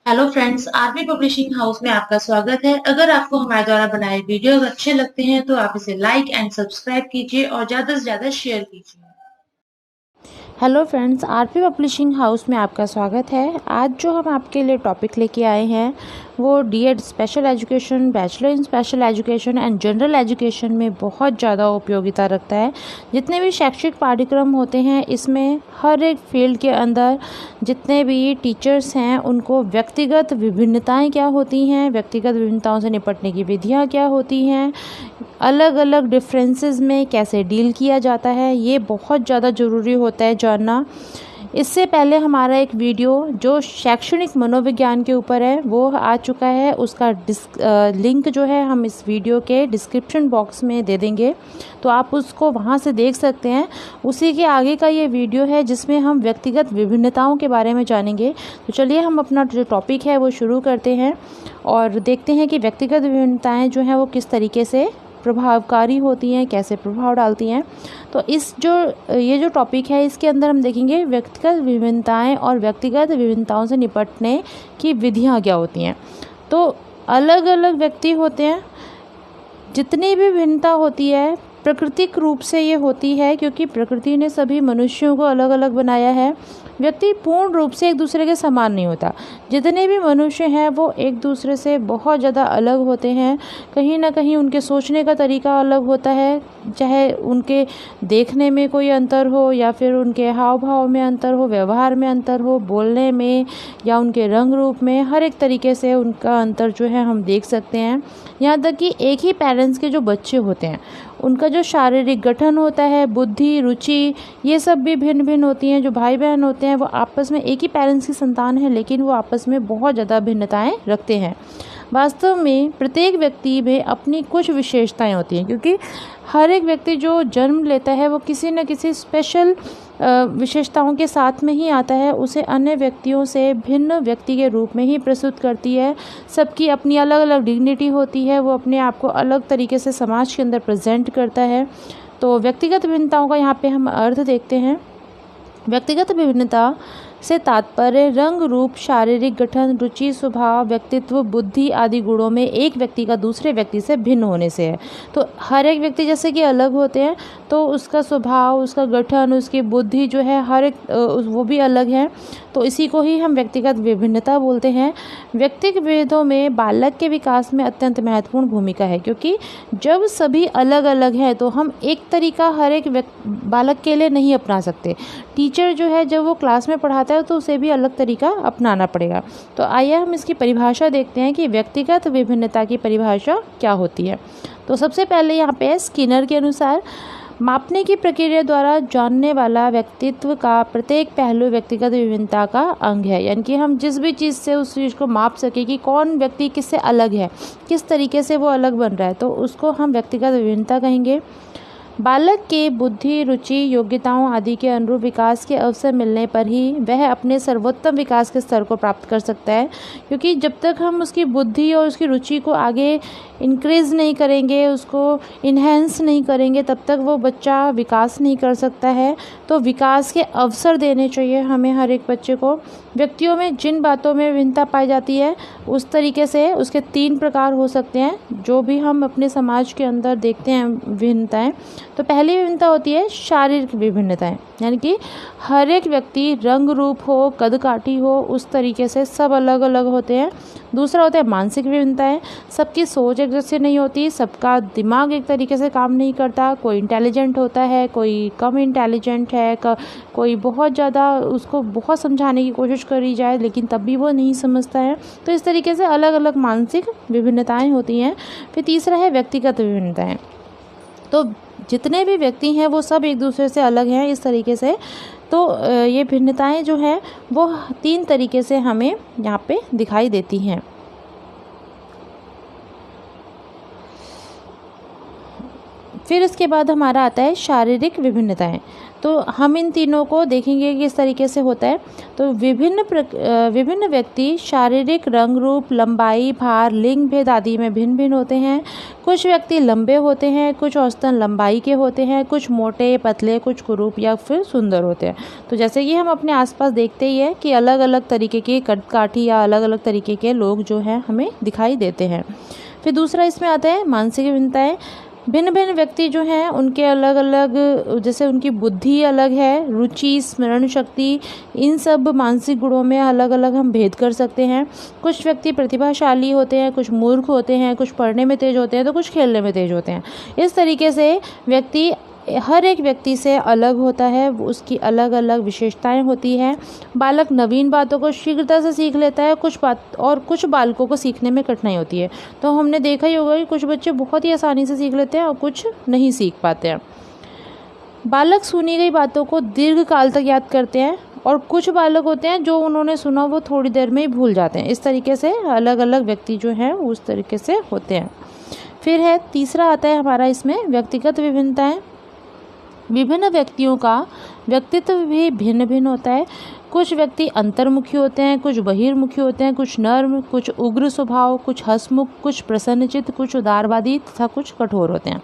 Hello friends, RP publishing house में आपका स्वागत है। अगर आपको हमारे द्वारा बनाए वीडियोस अच्छे लगते हैं तो आप इसे लाइक एंड सब्सक्राइब कीजिए और ज्यादा से ज्यादा शेयर कीजिए। Hello friends, RP publishing house में आपका स्वागत है। आज जो हम आपके लिए टॉपिक लेके आए हैं वो DEd special education, bachelor in special education and general education में बहुत ज़्यादा उपयोगिता रखता है। जितने भी शैक्षिक पाठ्यक्रम होते हैं इसमें हर एक फील्ड के अंदर जितने भी टीचर्स हैं उनको व्यक्तिगत विभिन्नताएं क्या होती हैं, व्यक्तिगत विभिन्नताओं से निपटने की विधियाँ क्या होती हैं, अलग अलग डिफरेंसेस में कैसे डील किया जाता है, ये बहुत ज़्यादा ज़रूरी होता है जानना। इससे पहले हमारा एक वीडियो जो शैक्षणिक मनोविज्ञान के ऊपर है वो आ चुका है। उसका लिंक जो है हम इस वीडियो के डिस्क्रिप्शन बॉक्स में दे देंगे, तो आप उसको वहाँ से देख सकते हैं। उसी के आगे का ये वीडियो है जिसमें हम व्यक्तिगत विभिन्नताओं के बारे में जानेंगे। तो चलिए हम अपना जो टॉपिक है वो शुरू करते हैं और देखते हैं कि व्यक्तिगत विभिन्नताएँ जो हैं वो किस तरीके से प्रभावकारी होती हैं, कैसे प्रभाव डालती हैं। तो ये जो टॉपिक है इसके अंदर हम देखेंगे व्यक्तिगत विभिन्नताएं और व्यक्तिगत विभिन्नताओं से निपटने की विधियां क्या होती हैं। तो अलग अलग व्यक्ति होते हैं, जितनी भी भिन्नता होती है प्राकृतिक रूप से ये होती है क्योंकि प्रकृति ने सभी मनुष्यों को अलग अलग बनाया है। व्यक्ति पूर्ण रूप से एक दूसरे के समान नहीं होता। जितने भी मनुष्य हैं वो एक दूसरे से बहुत ज़्यादा अलग होते हैं। कहीं ना कहीं उनके सोचने का तरीका अलग होता है, चाहे उनके देखने में कोई अंतर हो या फिर उनके हाव भाव में अंतर हो, व्यवहार में अंतर हो, बोलने में या उनके रंग रूप में, हर एक तरीके से उनका अंतर जो है हम देख सकते हैं। यहाँ तक कि एक ही पेरेंट्स के जो बच्चे होते हैं उनका जो शारीरिक गठन होता है, बुद्धि, रुचि, ये सब भी भिन्न भिन्न होती हैं। जो भाई बहन होते हैं वो आपस में एक ही पेरेंट्स की संतान है लेकिन वो आपस में बहुत ज़्यादा भिन्नताएं रखते हैं। वास्तव में प्रत्येक व्यक्ति में अपनी कुछ विशेषताएं होती हैं क्योंकि हर एक व्यक्ति जो जन्म लेता है वो किसी न किसी स्पेशल विशेषताओं के साथ में ही आता है। उसे अन्य व्यक्तियों से भिन्न व्यक्ति के रूप में ही प्रस्तुत करती है। सबकी अपनी अलग अलग डिग्निटी होती है, वो अपने आप को अलग तरीके से समाज के अंदर प्रेजेंट करता है। तो व्यक्तिगत भिन्नताओं का यहाँ पे हम अर्थ देखते हैं। व्यक्तिगत विभिन्नता से तात्पर्य रंग, रूप, शारीरिक गठन, रुचि, स्वभाव, व्यक्तित्व, बुद्धि आदि गुणों में एक व्यक्ति का दूसरे व्यक्ति से भिन्न होने से है। तो हर एक व्यक्ति जैसे कि अलग होते हैं तो उसका स्वभाव, उसका गठन, उसकी बुद्धि जो है हर एक वो भी अलग है। तो इसी को ही हम व्यक्तिगत विभिन्नता बोलते हैं। व्यक्तिगत भेदों में बालक के विकास में अत्यंत महत्वपूर्ण भूमिका है क्योंकि जब सभी अलग अलग हैं तो हम एक तरीका हर एक बालक के लिए नहीं अपना सकते। टीचर जो है जब वो क्लास में पढ़ाता है तो उसे भी अलग तरीका अपनाना पड़ेगा। तो आइए हम इसकी परिभाषा देखते हैं कि व्यक्तिगत विभिन्नता की परिभाषा क्या होती है। तो सबसे पहले यहाँ पे स्किनर के अनुसार मापने की प्रक्रिया द्वारा जानने वाला व्यक्तित्व का प्रत्येक पहलू व्यक्तिगत विभिन्नता का अंग है। यानी कि हम जिस भी चीज़ से उस चीज़ को माप सके कि कौन व्यक्ति किससे अलग है, किस तरीके से वो अलग बन रहा है, तो उसको हम व्यक्तिगत विभिन्नता कहेंगे। बालक के बुद्धि, रुचि, योग्यताओं आदि के अनुरूप विकास के अवसर मिलने पर ही वह अपने सर्वोत्तम विकास के स्तर को प्राप्त कर सकता है। क्योंकि जब तक हम उसकी बुद्धि और उसकी रुचि को आगे इंक्रीज़ नहीं करेंगे, उसको इन्हेंस नहीं करेंगे, तब तक वो बच्चा विकास नहीं कर सकता है। तो विकास के अवसर देने चाहिए हमें हर एक बच्चे को। व्यक्तियों में जिन बातों में विभिन्नता पाई जाती है उस तरीके से उसके 3 प्रकार हो सकते हैं जो भी हम अपने समाज के अंदर देखते हैं विभिन्नताएं। तो पहली विभिन्नता होती है शारीरिक विभिन्नताएं, यानी कि हर एक व्यक्ति रंग रूप हो, कद काठी हो, उस तरीके से सब अलग अलग होते हैं। दूसरा होता है मानसिक विभिन्नताएं। सबकी सोच एक जैसी नहीं होती, सबका दिमाग एक तरीके से काम नहीं करता। कोई इंटेलिजेंट होता है, कोई कम इंटेलिजेंट है, कोई बहुत ज़्यादा, उसको बहुत समझाने की कोशिश करी जाए लेकिन तब भी वो नहीं समझता है। तो इस तरीके से अलग अलग मानसिक विभिन्नताएं होती हैं। फिर तीसरा है व्यक्तिगत विभिन्नताएं। तो जितने भी व्यक्ति हैं वो सब एक दूसरे से अलग हैं इस तरीके से। तो ये भिन्नताएं जो हैं वो 3 तरीके से हमें यहाँ पे दिखाई देती हैं। फिर इसके बाद हमारा आता है शारीरिक विभिन्नताएं। तो हम इन तीनों को देखेंगे कि किस तरीके से होता है। तो विभिन्न व्यक्ति शारीरिक रंग रूप, लंबाई, भार, लिंग भेद आदि में भिन्न भिन्न होते हैं। कुछ व्यक्ति लंबे होते हैं, कुछ औसतन लंबाई के होते हैं, कुछ मोटे, पतले, कुछ कुरूप या फिर सुंदर होते हैं। तो जैसे कि हम अपने आसपास देखते ही है कि अलग अलग तरीके के कदकाठी या अलग अलग तरीके के लोग जो हैं हमें दिखाई देते हैं। फिर दूसरा इसमें आता है मानसिक भिन्नताएं। भिन्न भिन्न व्यक्ति जो हैं उनके अलग अलग, जैसे उनकी बुद्धि अलग है, रुचि, स्मरण शक्ति, इन सब मानसिक गुणों में अलग अलग हम भेद कर सकते हैं। कुछ व्यक्ति प्रतिभाशाली होते हैं, कुछ मूर्ख होते हैं, कुछ पढ़ने में तेज होते हैं तो कुछ खेलने में तेज होते हैं। इस तरीके से व्यक्ति हर एक व्यक्ति से अलग होता है, उसकी अलग अलग विशेषताएं होती हैं। बालक नवीन बातों को शीघ्रता से सीख लेता है, कुछ बालकों को सीखने में कठिनाई होती है। तो हमने देखा ही होगा कि कुछ बच्चे बहुत ही आसानी से सीख लेते हैं और कुछ नहीं सीख पाते हैं। बालक सुनी गई बातों को दीर्घ काल तक याद करते हैं और कुछ बालक होते हैं जो उन्होंने सुना वो थोड़ी देर में ही भूल जाते हैं। इस तरीके से अलग अलग व्यक्ति जो हैं उस तरीके से होते हैं। फिर है तीसरा आता है हमारा इसमें व्यक्तिगत विभिन्नताएं। विभिन्न व्यक्तियों का व्यक्तित्व भी भिन्न भिन्न होता है। कुछ व्यक्ति अंतर्मुखी होते हैं, कुछ बहिर्मुखी होते हैं, कुछ नर्म, कुछ उग्र स्वभाव, कुछ हंसमुख, कुछ प्रसन्नचित्त, कुछ उदारवादी तथा कुछ कठोर होते हैं।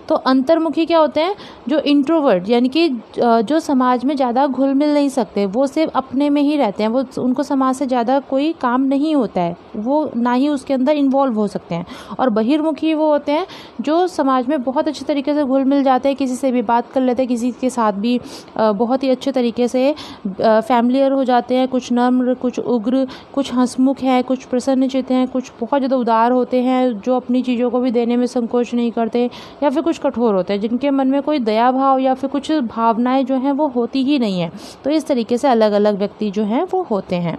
तो अंतर्मुखी क्या होते हैं? जो इंट्रोवर्ट, यानी कि जो समाज में ज़्यादा घुल मिल नहीं सकते, वो सिर्फ अपने में ही रहते हैं, वो उनको समाज से ज़्यादा कोई काम नहीं होता है, वो ना ही उसके अंदर इन्वॉल्व हो सकते हैं। और बहिर्मुखी वो होते हैं जो समाज में बहुत अच्छे तरीके से घुल मिल जाते हैं, किसी से भी बात कर लेते हैं, किसी के साथ भी बहुत ही अच्छे तरीके से फैमिलियर हो जाते हैं। कुछ नम्र, कुछ उग्र, कुछ हंसमुख हैं, कुछ प्रसन्नचित्त हैं, कुछ बहुत ज़्यादा उदार होते हैं जो अपनी चीज़ों को भी देने में संकोच नहीं करते, या फिर कुछ कठोर होते हैं जिनके मन में कोई दया भाव या फिर कुछ भावनाएं जो हैं वो होती ही नहीं है। तो इस तरीके से अलग अलग व्यक्ति जो हैं वो होते हैं।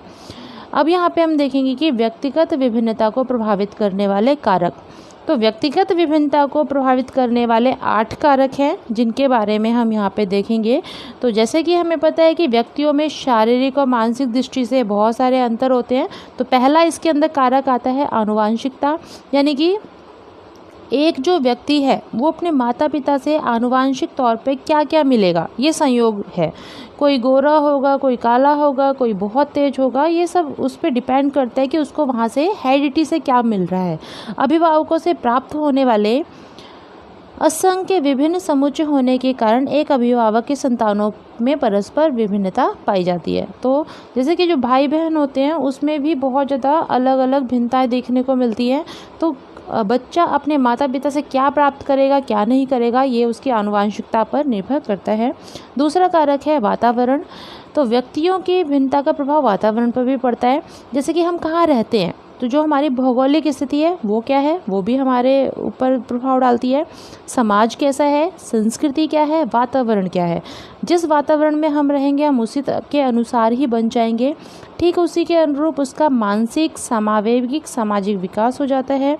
अब यहाँ पे हम देखेंगे कि व्यक्तिगत विभिन्नता को प्रभावित करने वाले कारक। तो व्यक्तिगत विभिन्नता को प्रभावित करने वाले 8 कारक हैं जिनके बारे में हम यहाँ पे देखेंगे। तो जैसे कि हमें पता है कि व्यक्तियों में शारीरिक और मानसिक दृष्टि से बहुत सारे अंतर होते हैं। तो पहला इसके अंदर कारक आता है आनुवांशिकता, यानी कि एक जो व्यक्ति है वो अपने माता पिता से आनुवांशिक तौर पे क्या क्या मिलेगा, ये संयोग है। कोई गोरा होगा, कोई काला होगा, कोई बहुत तेज होगा, ये सब उस पर डिपेंड करता है कि उसको वहाँ से हेरिडिटी से क्या मिल रहा है। अभिभावकों से प्राप्त होने वाले असंख्य विभिन्न समुच्चय होने के कारण एक अभिभावक के संतानों में परस्पर विभिन्नता पाई जाती है। तो जैसे कि जो भाई बहन होते हैं उसमें भी बहुत ज़्यादा अलग अलग भिन्नताएं देखने को मिलती हैं। तो बच्चा अपने माता पिता से क्या प्राप्त करेगा, क्या नहीं करेगा, ये उसकी आनुवांशिकता पर निर्भर करता है। दूसरा कारक है वातावरण। तो व्यक्तियों की भिन्नता का प्रभाव वातावरण पर भी पड़ता है। जैसे कि हम कहाँ रहते हैं, तो जो हमारी भौगोलिक स्थिति है वो क्या है, वो भी हमारे ऊपर प्रभाव डालती है। समाज कैसा है, संस्कृति क्या है, वातावरण क्या है। जिस वातावरण में हम रहेंगे हम उसी के अनुसार ही बन जाएंगे। ठीक उसी के अनुरूप उसका मानसिक, समावेगिक, सामाजिक विकास हो जाता है।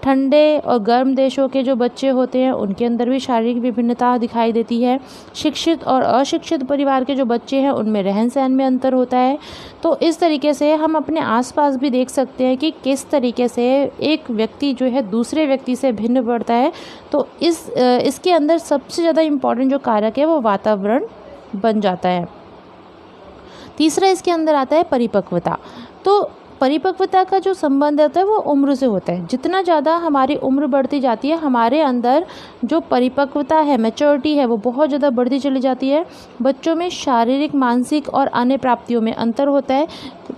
ठंडे और गर्म देशों के जो बच्चे होते हैं उनके अंदर भी शारीरिक विभिन्नता दिखाई देती है। शिक्षित और अशिक्षित परिवार के जो बच्चे हैं उनमें रहन सहन में अंतर होता है। तो इस तरीके से हम अपने आसपास भी देख सकते हैं कि किस तरीके से एक व्यक्ति जो है दूसरे व्यक्ति से भिन्न पड़ता है। तो इसके अंदर सबसे ज़्यादा इम्पॉर्टेंट जो कारक है वो वातावरण बन जाता है। तीसरा इसके अंदर आता है परिपक्वता। तो परिपक्वता का जो संबंध होता है वो उम्र से होता है। जितना ज़्यादा हमारी उम्र बढ़ती जाती है हमारे अंदर जो परिपक्वता है, मैच्योरिटी है, वो बहुत ज़्यादा बढ़ती चली जाती है। बच्चों में शारीरिक, मानसिक और अन्य प्राप्तियों में अंतर होता है।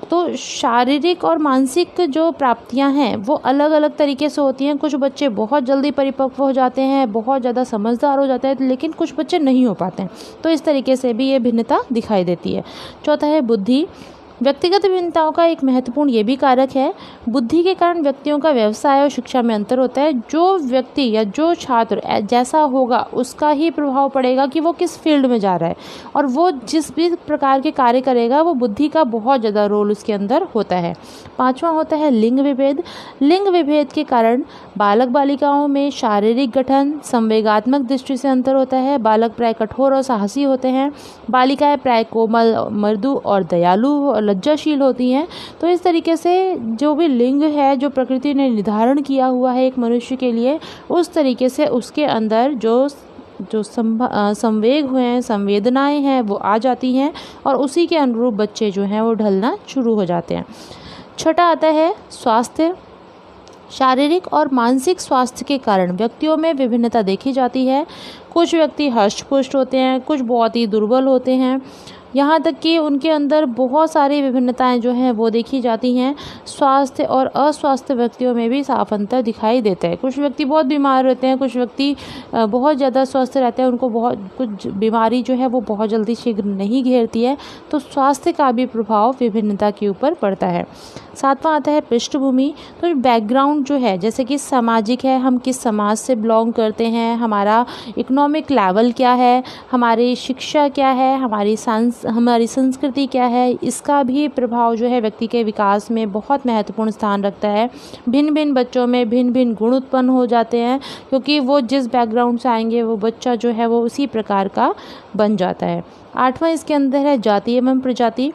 तो शारीरिक और मानसिक जो प्राप्तियां हैं वो अलग अलग तरीके से होती हैं। कुछ बच्चे बहुत जल्दी परिपक्व हो जाते हैं, बहुत ज़्यादा समझदार हो जाते हैं, लेकिन कुछ बच्चे नहीं हो पाते हैं। तो इस तरीके से भी ये भिन्नता दिखाई देती है। चौथा है बुद्धि। व्यक्तिगत भिन्नताओं का एक महत्वपूर्ण ये भी कारक है। बुद्धि के कारण व्यक्तियों का व्यवसाय और शिक्षा में अंतर होता है। जो व्यक्ति या जो छात्र जैसा होगा उसका ही प्रभाव पड़ेगा कि वो किस फील्ड में जा रहा है, और वो जिस भी प्रकार के कार्य करेगा वो बुद्धि का बहुत ज़्यादा रोल उसके अंदर होता है। पांचवा होता है लिंग विभेद। लिंग विभेद के कारण बालक बालिकाओं में शारीरिक गठन, संवेगात्मक दृष्टि से अंतर होता है। बालक प्राय कठोर और साहसी होते हैं, बालिकाएं प्राय कोमल, मृदु और दयालु और लज्जाशील होती हैं। तो इस तरीके से जो भी लिंग है जो प्रकृति ने निर्धारण किया हुआ है एक मनुष्य के लिए, उस तरीके से उसके अंदर जो जो संवेग हुए हैं, संवेदनाएं हैं वो आ जाती हैं और उसी के अनुरूप बच्चे जो हैं वो ढलना शुरू हो जाते हैं। छठा आता है स्वास्थ्य। शारीरिक और मानसिक स्वास्थ्य के कारण व्यक्तियों में विभिन्नता देखी जाती है। कुछ व्यक्ति हष्ट-पुष्ट होते हैं, कुछ बहुत ही दुर्बल होते हैं, यहाँ तक कि उनके अंदर बहुत सारी विभिन्नताएं जो हैं वो देखी जाती हैं। स्वास्थ्य और अस्वास्थ्य व्यक्तियों में भी साफ अंतर दिखाई देता है। कुछ व्यक्ति बहुत बीमार रहते हैं, कुछ व्यक्ति बहुत ज़्यादा स्वस्थ रहते हैं, उनको बहुत कुछ बीमारी जो है वो बहुत जल्दी शीघ्र नहीं घेरती है। तो स्वास्थ्य का भी प्रभाव विभिन्नता के ऊपर पड़ता है। सातवां आता है पृष्ठभूमि। तो बैकग्राउंड जो है, जैसे कि सामाजिक है, हम किस समाज से बिलोंग करते हैं, हमारा इकोनॉमिक लेवल क्या है, हमारी शिक्षा क्या है, हमारी संस्कृति क्या है, इसका भी प्रभाव जो है व्यक्ति के विकास में बहुत महत्वपूर्ण स्थान रखता है। भिन्न भिन्न बच्चों में भिन्न भिन्न गुण उत्पन्न हो जाते हैं, क्योंकि वो जिस बैकग्राउंड से आएंगे वो बच्चा जो है वो उसी प्रकार का बन जाता है। आठवां इसके अंदर है जाति एवं प्रजाति।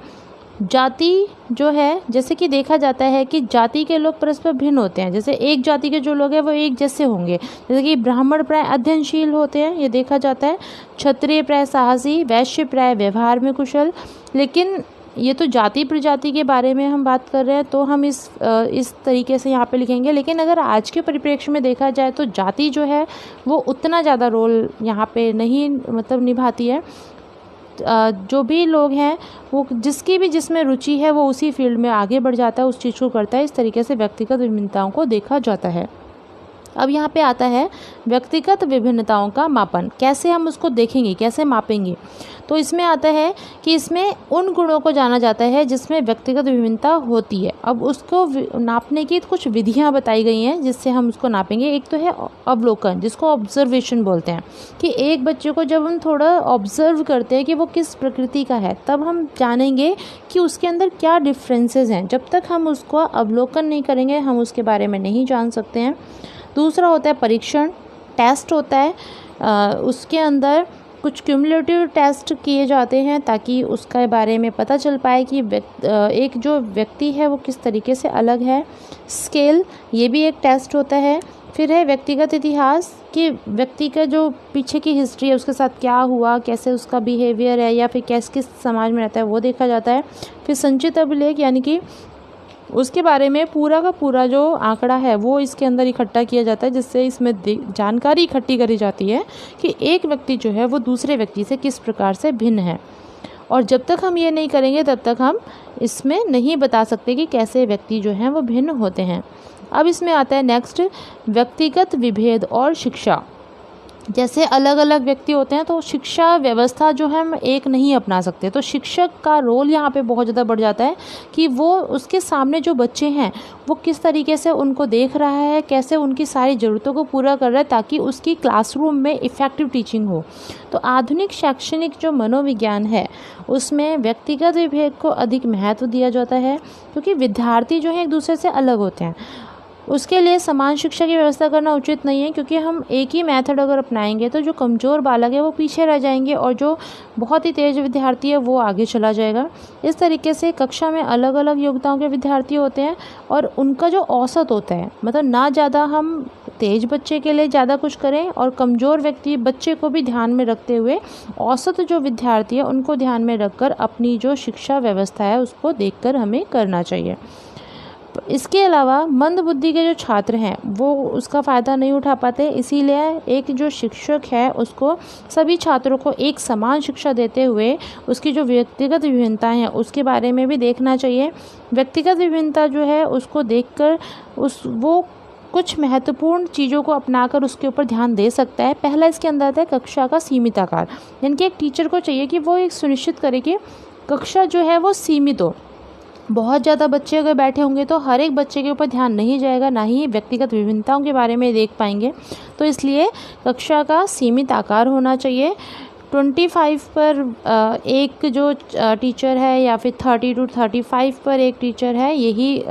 जाति जो है, जैसे कि देखा जाता है कि जाति के लोग परस्पर भिन्न होते हैं। जैसे एक जाति के जो लोग हैं वो एक जैसे होंगे, जैसे कि ब्राह्मण प्राय अध्ययनशील होते हैं, ये देखा जाता है। क्षत्रिय प्राय साहसी, वैश्य प्राय व्यवहार में कुशल। लेकिन ये तो जाति प्रजाति के बारे में हम बात कर रहे हैं, तो हम इस तरीके से यहाँ पे लिखेंगे। लेकिन अगर आज के परिप्रेक्ष्य में देखा जाए तो जाति जो है वो उतना ज़्यादा रोल यहाँ पे नहीं निभाती है। जो भी लोग हैं वो जिसकी भी जिसमें रुचि है वो उसी फील्ड में आगे बढ़ जाता है, उस चीज़ को करता है। इस तरीके से व्यक्तिगत विभिन्नताओं को देखा जाता है। अब यहाँ पे आता है व्यक्तिगत विभिन्नताओं का मापन। कैसे हम उसको देखेंगे, कैसे मापेंगे? तो इसमें आता है कि इसमें उन गुणों को जाना जाता है जिसमें व्यक्तिगत विभिन्नता होती है। अब उसको नापने की कुछ विधियाँ बताई गई हैं जिससे हम उसको नापेंगे। एक तो है अवलोकन, जिसको ऑब्जर्वेशन बोलते हैं, कि एक बच्चे को जब हम थोड़ा ऑब्जर्व करते हैं कि वो किस प्रकृति का है, तब हम जानेंगे कि उसके अंदर क्या डिफरेंसेस हैं। जब तक हम उसको अवलोकन नहीं करेंगे हम उसके बारे में नहीं जान सकते हैं। दूसरा होता है परीक्षण, टेस्ट होता है। उसके अंदर कुछ क्यूमुलेटिव टेस्ट किए जाते हैं ताकि उसके बारे में पता चल पाए कि एक जो व्यक्ति है वो किस तरीके से अलग है। स्केल, ये भी एक टेस्ट होता है। फिर है व्यक्तिगत इतिहास, कि व्यक्ति का जो पीछे की हिस्ट्री है, उसके साथ क्या हुआ, कैसे उसका बिहेवियर है, या फिर किस समाज में रहता है, वो देखा जाता है। फिर संचित अभिलेख, यानी कि उसके बारे में पूरा का पूरा जो आंकड़ा है वो इसके अंदर इकट्ठा किया जाता है, जिससे इसमें जानकारी इकट्ठी करी जाती है कि एक व्यक्ति जो है वो दूसरे व्यक्ति से किस प्रकार से भिन्न है। और जब तक हम ये नहीं करेंगे तब तक हम इसमें नहीं बता सकते कि कैसे व्यक्ति जो हैं वो भिन्न होते हैं। अब इसमें आता है नेक्स्ट, व्यक्तिगत विभेद और शिक्षा। जैसे अलग अलग व्यक्ति होते हैं तो शिक्षा व्यवस्था जो है हम एक नहीं अपना सकते, तो शिक्षक का रोल यहाँ पे बहुत ज़्यादा बढ़ जाता है कि वो उसके सामने जो बच्चे हैं वो किस तरीके से उनको देख रहा है, कैसे उनकी सारी ज़रूरतों को पूरा कर रहा है, ताकि उसकी क्लासरूम में इफ़ेक्टिव टीचिंग हो। तो आधुनिक शैक्षणिक जो मनोविज्ञान है उसमें व्यक्तिगत विभेद को अधिक महत्व दिया जाता है, क्योंकि विद्यार्थी जो है एक दूसरे से अलग होते हैं। उसके लिए समान शिक्षा की व्यवस्था करना उचित नहीं है, क्योंकि हम एक ही मेथड अगर अपनाएंगे तो जो कमज़ोर बालक है वो पीछे रह जाएंगे और जो बहुत ही तेज़ विद्यार्थी है वो आगे चला जाएगा। इस तरीके से कक्षा में अलग अलग योग्यताओं के विद्यार्थी होते हैं और उनका जो औसत होता है, ना ज़्यादा हम तेज़ बच्चे के लिए ज़्यादा कुछ करें और कमज़ोर व्यक्ति बच्चे को भी ध्यान में रखते हुए औसत जो विद्यार्थी है उनको ध्यान में रखकर अपनी जो शिक्षा व्यवस्था है उसको देखकर हमें करना चाहिए। इसके अलावा मंद बुद्धि के जो छात्र हैं वो उसका फ़ायदा नहीं उठा पाते, इसीलिए एक जो शिक्षक है उसको सभी छात्रों को एक समान शिक्षा देते हुए उसकी जो व्यक्तिगत विभिन्नताएं हैं उसके बारे में भी देखना चाहिए। व्यक्तिगत विभिन्नता जो है उसको देखकर वो कुछ महत्वपूर्ण चीज़ों को अपनाकर उसके ऊपर ध्यान दे सकता है। पहला इसके अंदर आता है कक्षा का सीमित आकार, यानी कि एक टीचर को चाहिए कि वो एक सुनिश्चित करे कि कक्षा जो है वो सीमित हो। बहुत ज़्यादा बच्चे अगर बैठे होंगे तो हर एक बच्चे के ऊपर ध्यान नहीं जाएगा, ना ही व्यक्तिगत विभिन्नताओं के बारे में देख पाएंगे। तो इसलिए कक्षा का सीमित आकार होना चाहिए। 25 पर एक जो टीचर है या फिर 30 to 35 पर एक टीचर है, यही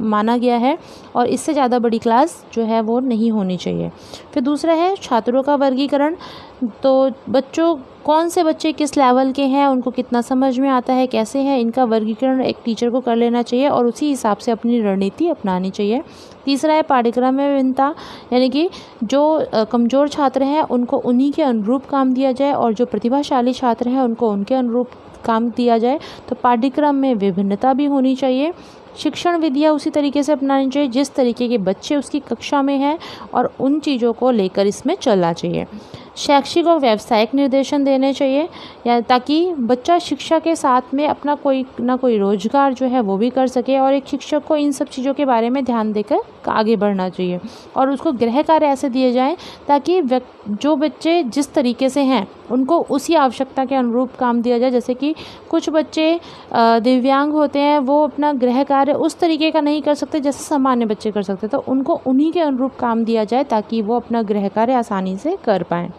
माना गया है, और इससे ज़्यादा बड़ी क्लास जो है वो नहीं होनी चाहिए। फिर दूसरा है छात्रों का वर्गीकरण। तो बच्चों कौन से बच्चे किस लेवल के हैं, उनको कितना समझ में आता है, कैसे है, इनका वर्गीकरण एक टीचर को कर लेना चाहिए और उसी हिसाब से अपनी रणनीति अपनानी चाहिए। तीसरा है पाठ्यक्रम में विभिन्नता, यानी कि जो कमज़ोर छात्र हैं उनको उन्हीं के अनुरूप काम दिया जाए और जो प्रतिभाशाली छात्र हैं उनको उनके अनुरूप काम दिया जाए। तो पाठ्यक्रम में विभिन्नता भी होनी चाहिए। शिक्षण विधियाँ उसी तरीके से अपनानी चाहिए जिस तरीके के बच्चे उसकी कक्षा में हैं और उन चीज़ों को लेकर इसमें चलना चाहिए। शैक्षिक और व्यावसायिक निर्देशन देने चाहिए या ताकि बच्चा शिक्षा के साथ में अपना कोई ना कोई रोजगार जो है वो भी कर सके, और एक शिक्षक को इन सब चीज़ों के बारे में ध्यान देकर आगे बढ़ना चाहिए और उसको गृह कार्य ऐसे दिए जाएं ताकि जो बच्चे जिस तरीके से हैं उनको उसी आवश्यकता के अनुरूप काम दिया जाए। जैसे कि कुछ बच्चे दिव्यांग होते हैं, वो अपना गृह कार्य उस तरीके का नहीं कर सकते जैसे सामान्य बच्चे कर सकते, तो उनको उन्हीं के अनुरूप काम दिया जाए ताकि वो अपना गृह कार्य आसानी से कर पाएँ।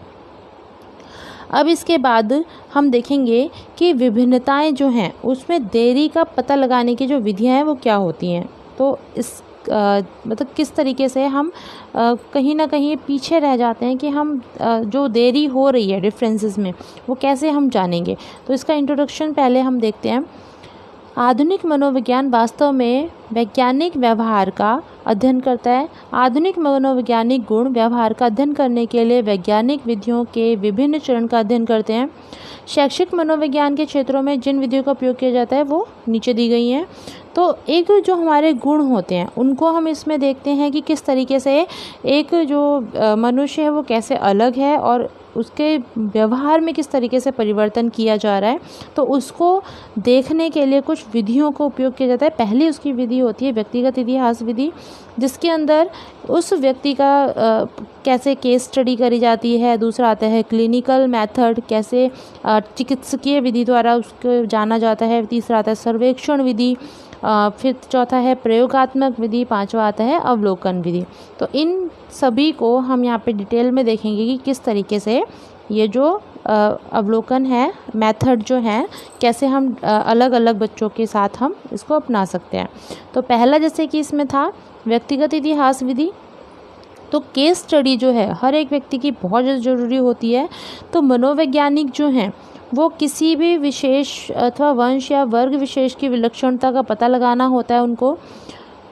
अब इसके बाद हम देखेंगे कि विभिन्नताएं जो हैं उसमें देरी का पता लगाने की जो विधियां हैं वो क्या होती हैं। तो इस मतलब किस तरीके से हम कहीं ना कहीं पीछे रह जाते हैं कि हम जो देरी हो रही है डिफरेंसेस में वो कैसे हम जानेंगे। तो इसका इंट्रोडक्शन पहले हम देखते हैं। आधुनिक मनोविज्ञान वास्तव में वैज्ञानिक व्यवहार का अध्ययन करता है। आधुनिक मनोवैज्ञानिक गुण व्यवहार का अध्ययन करने के लिए वैज्ञानिक विधियों के विभिन्न चरण का अध्ययन करते हैं। शैक्षिक मनोविज्ञान के क्षेत्रों में जिन विधियों का उपयोग किया जाता है वो नीचे दी गई हैं। तो एक जो हमारे गुण होते हैं उनको हम इसमें देखते हैं कि किस तरीके से एक जो मनुष्य है वो कैसे अलग है और उसके व्यवहार में किस तरीके से परिवर्तन किया जा रहा है। तो उसको देखने के लिए कुछ विधियों का उपयोग किया जाता है। पहली उसकी विधि होती है व्यक्तिगत इतिहास विधि, जिसके अंदर उस व्यक्ति का कैसे केस स्टडी करी जाती है। दूसरा आता है क्लिनिकल मेथड, कैसे चिकित्सकीय विधि द्वारा उसको जाना जाता है। तीसरा आता है सर्वेक्षण विधि, फिर चौथा है प्रयोगात्मक विधि, पांचवा आता है अवलोकन विधि। तो इन सभी को हम यहाँ पे डिटेल में देखेंगे कि किस तरीके से ये जो अवलोकन है, मेथड जो है, कैसे हम अलग अलग बच्चों के साथ हम इसको अपना सकते हैं। तो पहला जैसे कि इसमें था व्यक्तिगत इतिहास विधि। तो केस स्टडी जो है हर एक व्यक्ति की बहुत ज़रूरी होती है। तो मनोवैज्ञानिक जो हैं वो किसी भी विशेष अथवा वंश या वर्ग विशेष की विलक्षणता का पता लगाना होता है उनको।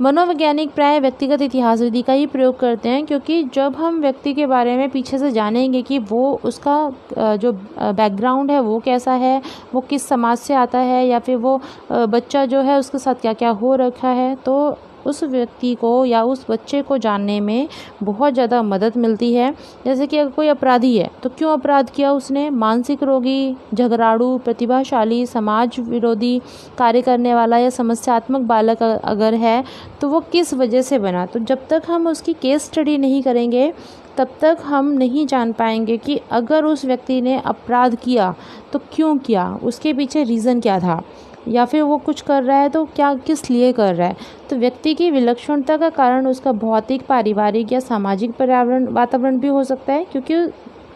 मनोवैज्ञानिक प्राय व्यक्तिगत इतिहास विधि का ही प्रयोग करते हैं, क्योंकि जब हम व्यक्ति के बारे में पीछे से जानेंगे कि वो उसका जो बैकग्राउंड है वो कैसा है, वो किस समाज से आता है, या फिर वो बच्चा जो है उसके साथ क्या क्या हो रखा है, तो उस व्यक्ति को या उस बच्चे को जानने में बहुत ज़्यादा मदद मिलती है। जैसे कि अगर कोई अपराधी है तो क्यों अपराध किया उसने, मानसिक रोगी, झगड़ालू, प्रतिभाशाली, समाज विरोधी कार्य करने वाला या समस्यात्मक बालक अगर है तो वो किस वजह से बना। तो जब तक हम उसकी केस स्टडी नहीं करेंगे तब तक हम नहीं जान पाएंगे कि अगर उस व्यक्ति ने अपराध किया तो क्यों किया, उसके पीछे रीज़न क्या था, या फिर वो कुछ कर रहा है तो क्या किस लिए कर रहा है। तो व्यक्ति की विलक्षणता का कारण उसका भौतिक, पारिवारिक या सामाजिक वातावरण भी हो सकता है, क्योंकि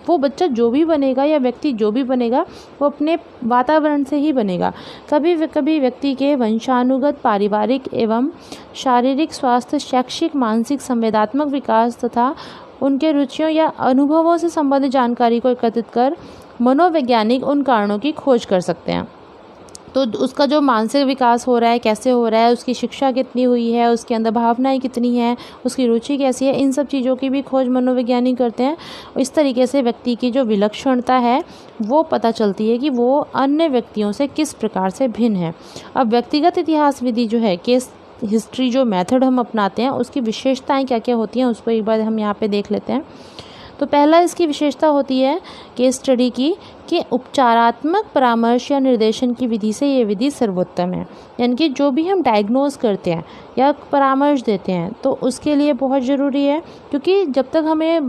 वो बच्चा जो भी बनेगा या व्यक्ति जो भी बनेगा वो अपने वातावरण से ही बनेगा। कभी कभी व्यक्ति के वंशानुगत, पारिवारिक एवं शारीरिक स्वास्थ्य, शैक्षिक, मानसिक, संवेदनात्मक विकास तथा उनके रुचियों या अनुभवों से संबंधित जानकारी को एकत्रित कर मनोवैज्ञानिक उन कारणों की खोज कर सकते हैं। तो उसका जो मानसिक विकास हो रहा है, कैसे हो रहा है, उसकी शिक्षा कितनी हुई है, उसके अंदर भावनाएं कितनी हैं, उसकी रुचि कैसी है, इन सब चीज़ों की भी खोज मनोवैज्ञानिक करते हैं। इस तरीके से व्यक्ति की जो विलक्षणता है वो पता चलती है कि वो अन्य व्यक्तियों से किस प्रकार से भिन्न है। अब व्यक्तिगत इतिहास विधि जो है, केस हिस्ट्री जो मेथड हम अपनाते हैं, उसकी विशेषताएँ क्या क्या होती हैं उसको एक बार हम यहाँ पर देख लेते हैं। तो पहला इसकी विशेषता होती है केस स्टडी की कि उपचारात्मक परामर्श या निर्देशन की विधि से ये विधि सर्वोत्तम है। यानी कि जो भी हम डायग्नोज करते हैं या परामर्श देते हैं तो उसके लिए बहुत ज़रूरी है, क्योंकि जब तक हमें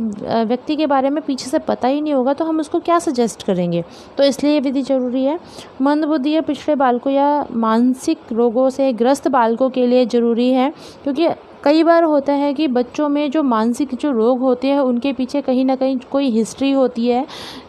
व्यक्ति के बारे में पीछे से पता ही नहीं होगा तो हम उसको क्या सजेस्ट करेंगे, तो इसलिए ये विधि ज़रूरी है। मंदबुद्धि या पिछड़े बालकों या मानसिक रोगों से ग्रस्त बालकों के लिए ज़रूरी है, क्योंकि कई बार होता है कि बच्चों में जो मानसिक जो रोग होते हैं उनके पीछे कहीं ना कहीं कोई हिस्ट्री होती है,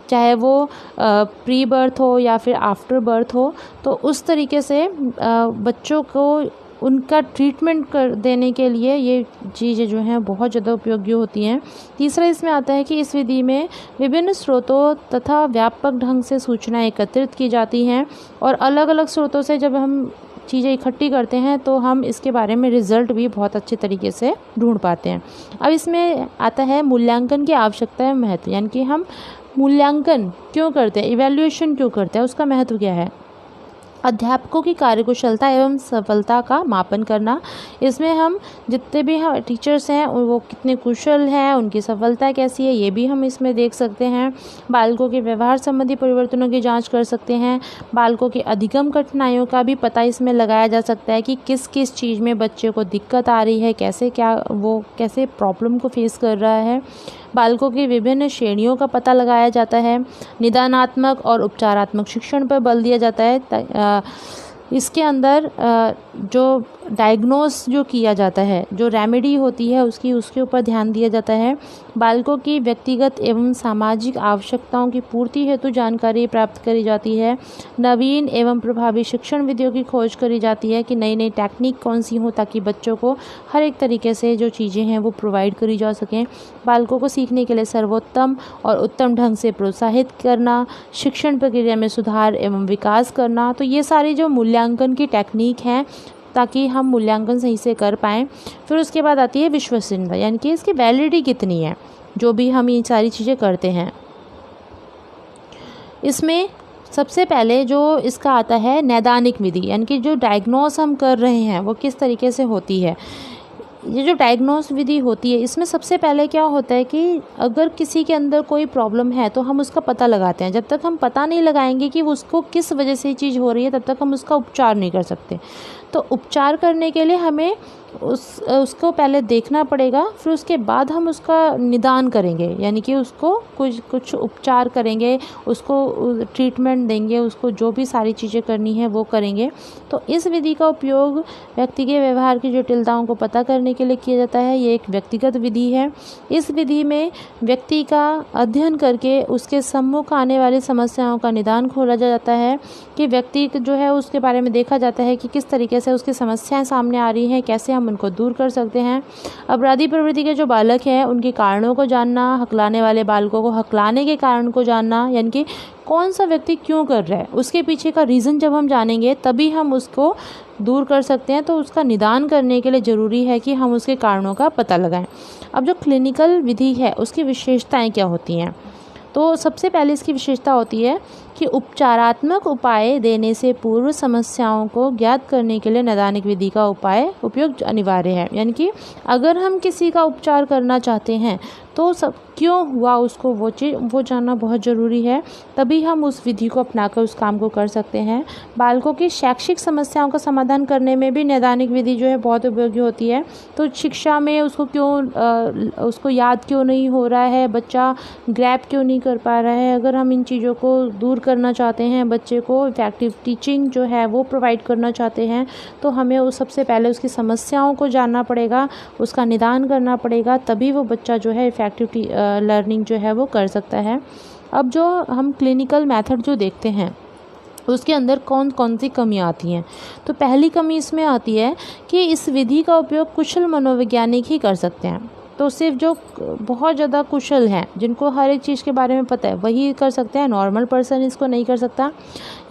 चाहे वो प्री बर्थ हो या फिर आफ्टर बर्थ हो। तो उस तरीके से बच्चों को उनका ट्रीटमेंट कर देने के लिए ये चीज़ें जो हैं बहुत ज़्यादा उपयोगी होती हैं। तीसरा इसमें आता है कि इस विधि में विभिन्न स्रोतों तथा व्यापक ढंग से सूचनाएं एकत्रित की जाती हैं और अलग अलग स्रोतों से जब हम चीज़ें इकट्ठी करते हैं तो हम इसके बारे में रिज़ल्ट भी बहुत अच्छे तरीके से ढूंढ पाते हैं। अब इसमें आता है मूल्यांकन की आवश्यकता है महत्व, यानी कि हम मूल्यांकन क्यों करते हैं, इवैल्यूएशन क्यों करते हैं, उसका महत्व क्या है। अध्यापकों की कार्यकुशलता एवं सफलता का मापन करना, इसमें हम जितने भी हम टीचर्स हैं वो कितने कुशल हैं, उनकी सफलता कैसी है, ये भी हम इसमें देख सकते हैं। बालकों के व्यवहार संबंधी परिवर्तनों की जांच कर सकते हैं। बालकों की अधिगम कठिनाइयों का भी पता इसमें लगाया जा सकता है कि किस किस चीज़ में बच्चे को दिक्कत आ रही है, कैसे प्रॉब्लम को फेस कर रहा है। बालकों की विभिन्न श्रेणियों का पता लगाया जाता है। निदानात्मक और उपचारात्मक शिक्षण पर बल दिया जाता है। इसके अंदर जो डायग्नोस जो किया जाता है, जो रेमेडी होती है उसके ऊपर ध्यान दिया जाता है। बालकों की व्यक्तिगत एवं सामाजिक आवश्यकताओं की पूर्ति हेतु जानकारी प्राप्त करी जाती है। नवीन एवं प्रभावी शिक्षण विधियों की खोज करी जाती है कि नई नई टेक्निक कौन सी हो ताकि बच्चों को हर एक तरीके से जो चीज़ें हैं वो प्रोवाइड करी जा सकें। बालकों को सीखने के लिए सर्वोत्तम और उत्तम ढंग से प्रोत्साहित करना, शिक्षण प्रक्रिया में सुधार एवं विकास करना। तो ये सारी जो मूल्यांकन की टेक्निक हैं ताकि हम मूल्यांकन सही से कर पाएँ। फिर उसके बाद आती है विश्वसनीयता, यानी कि इसकी वैलिडिटी कितनी है जो भी हम ये सारी चीज़ें करते हैं। इसमें सबसे पहले जो इसका आता है नैदानिक विधि, यानी कि जो डायग्नोस हम कर रहे हैं वो किस तरीके से होती है। ये जो डायग्नोस विधि होती है इसमें सबसे पहले क्या होता है कि अगर किसी के अंदर कोई प्रॉब्लम है तो हम उसका पता लगाते हैं। जब तक हम पता नहीं लगाएंगे कि उसको किस वजह से ये चीज़ हो रही है तब तक हम उसका उपचार नहीं कर सकते। तो उपचार करने के लिए हमें उसको पहले देखना पड़ेगा, फिर उसके बाद हम उसका निदान करेंगे, यानी कि उसको कुछ उपचार करेंगे, उसको ट्रीटमेंट देंगे, उसको जो भी सारी चीज़ें करनी है वो करेंगे। तो इस विधि का उपयोग व्यक्ति के व्यवहार की जटिलताओं को पता करने के लिए किया जाता है। ये एक व्यक्तिगत विधि है। इस विधि में व्यक्ति का अध्ययन करके उसके सम्मुख आने वाली समस्याओं का निदान खोजा जाता है कि व्यक्ति जो है उसके बारे में देखा जाता है कि किस तरीके से उसकी समस्याएं सामने आ रही हैं, कैसे हम उनको दूर कर सकते हैं। अपराधी प्रवृत्ति के जो बालक हैं उनके कारणों को जानना, हकलाने वाले बालकों को हकलाने के कारण को जानना, यानी कि कौन सा व्यक्ति क्यों कर रहा है उसके पीछे का रीज़न जब हम जानेंगे तभी हम उसको दूर कर सकते हैं। तो उसका निदान करने के लिए ज़रूरी है कि हम उसके कारणों का पता लगाएं। अब जो क्लिनिकल विधि है उसकी विशेषताएं क्या होती हैं, तो सबसे पहले इसकी विशेषता होती है कि उपचारात्मक उपाय देने से पूर्व समस्याओं को ज्ञात करने के लिए नैदानिक विधि का उपयोग अनिवार्य है। यानी कि अगर हम किसी का उपचार करना चाहते हैं तो सब क्यों हुआ उसको वो जानना बहुत ज़रूरी है, तभी हम उस विधि को अपनाकर उस काम को कर सकते हैं। बालकों की शैक्षिक समस्याओं का समाधान करने में भी नैदानिक विधि जो है बहुत उपयोगी होती है। तो शिक्षा में उसको याद क्यों नहीं हो रहा है, बच्चा ग्रैब क्यों नहीं कर पा रहा है, अगर हम इन चीज़ों को दूर करना चाहते हैं, बच्चे को इफेक्टिव टीचिंग जो है वो प्रोवाइड करना चाहते हैं, तो हमें सबसे पहले उसकी समस्याओं को जानना पड़ेगा, उसका निदान करना पड़ेगा, तभी वो बच्चा जो है इफेक्टिव लर्निंग जो है वो कर सकता है। अब जो हम क्लिनिकल मेथड जो देखते हैं उसके अंदर कौन कौन सी कमियां आती हैं, तो पहली कमी इसमें आती है कि इस विधि का उपयोग कुशल मनोवैज्ञानिक ही कर सकते हैं। तो सिर्फ जो बहुत ज़्यादा कुशल हैं, जिनको हर एक चीज़ के बारे में पता है, वही कर सकते हैं, नॉर्मल पर्सन इसको नहीं कर सकता।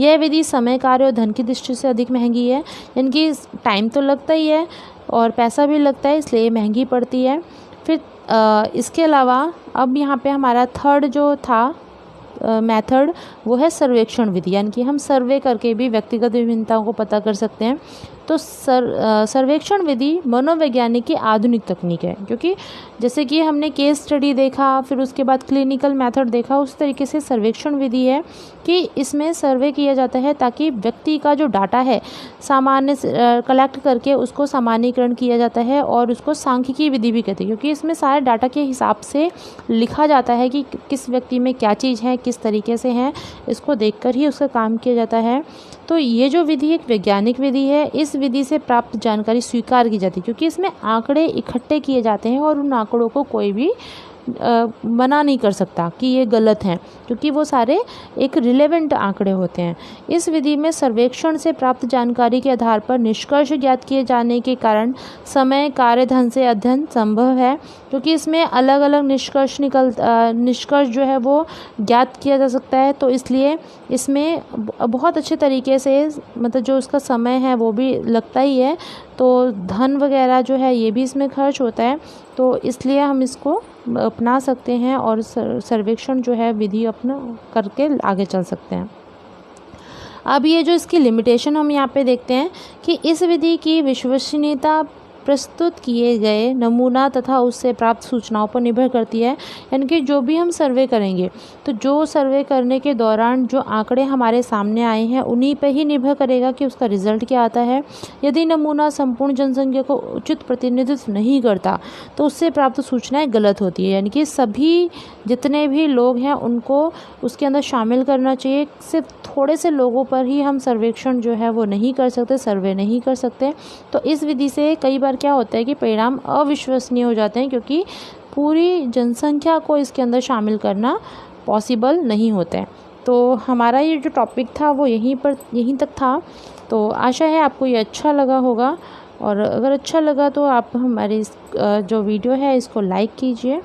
यह विधि समय, कार्य और धन की दृष्टि से अधिक महंगी है, यानी कि टाइम तो लगता ही है और पैसा भी लगता है, इसलिए महंगी पड़ती है। फिर इसके अलावा अब यहाँ पे हमारा थर्ड जो था मेथड वो है सर्वेक्षण विधि, यानी कि हम सर्वे करके भी व्यक्तिगत विभिन्नताओं को पता कर सकते हैं। तो सर्वेक्षण विधि मनोवैज्ञानिक की आधुनिक तकनीक है, क्योंकि जैसे कि हमने केस स्टडी देखा, फिर उसके बाद क्लिनिकल मेथड देखा, उस तरीके से सर्वेक्षण विधि है कि इसमें सर्वे किया जाता है ताकि व्यक्ति का जो डाटा है सामान्य कलेक्ट करके उसको सामान्यीकरण किया जाता है, और उसको सांख्यिकी विधि भी कहते हैं, क्योंकि इसमें सारे डाटा के हिसाब से लिखा जाता है कि किस व्यक्ति में क्या चीज़ है, किस तरीके से है, इसको देखकर ही उसका काम किया जाता है। तो ये जो विधि एक वैज्ञानिक विधि है, इस विधि से प्राप्त जानकारी स्वीकार की जाती है, क्योंकि इसमें आंकड़े इकट्ठे किए जाते हैं और उन आंकड़ों को कोई भी मना नहीं कर सकता कि ये गलत हैं, क्योंकि वो सारे एक रिलेवेंट आंकड़े होते हैं। इस विधि में सर्वेक्षण से प्राप्त जानकारी के आधार पर निष्कर्ष ज्ञात किए जाने के कारण समय, कार्य, धन से अध्ययन संभव है, क्योंकि इसमें अलग अलग निष्कर्ष जो है वो ज्ञात किया जा सकता है। तो इसलिए इसमें बहुत अच्छे तरीके से मतलब जो उसका समय है वो भी लगता ही है, तो धन वगैरह जो है ये भी इसमें खर्च होता है। तो इसलिए हम इसको अपना सकते हैं और सर्वेक्षण जो है विधि अपना करके आगे चल सकते हैं। अब ये जो इसकी लिमिटेशन हम यहाँ पे देखते हैं कि इस विधि की विश्वसनीयता प्रस्तुत किए गए नमूना तथा उससे प्राप्त सूचनाओं पर निर्भर करती है। यानी कि जो भी हम सर्वे करेंगे तो जो सर्वे करने के दौरान जो आंकड़े हमारे सामने आए हैं उन्हीं पर ही निर्भर करेगा कि उसका रिजल्ट क्या आता है। यदि नमूना संपूर्ण जनसंख्या को उचित प्रतिनिधित्व नहीं करता तो उससे प्राप्त सूचनाएं गलत होती है। यानी कि सभी जितने भी लोग हैं उनको उसके अंदर शामिल करना चाहिए। सिर्फ थोड़े से लोगों पर ही हम सर्वेक्षण जो है वो नहीं कर सकते, सर्वे नहीं कर सकते। तो इस विधि से कई बार क्या होता है कि परिणाम अविश्वसनीय हो जाते हैं, क्योंकि पूरी जनसंख्या को इसके अंदर शामिल करना पॉसिबल नहीं होता है। तो हमारा ये जो टॉपिक था वो यहीं तक था। तो आशा है आपको ये अच्छा लगा होगा, और अगर अच्छा लगा तो आप हमारे इस जो वीडियो है इसको लाइक कीजिए।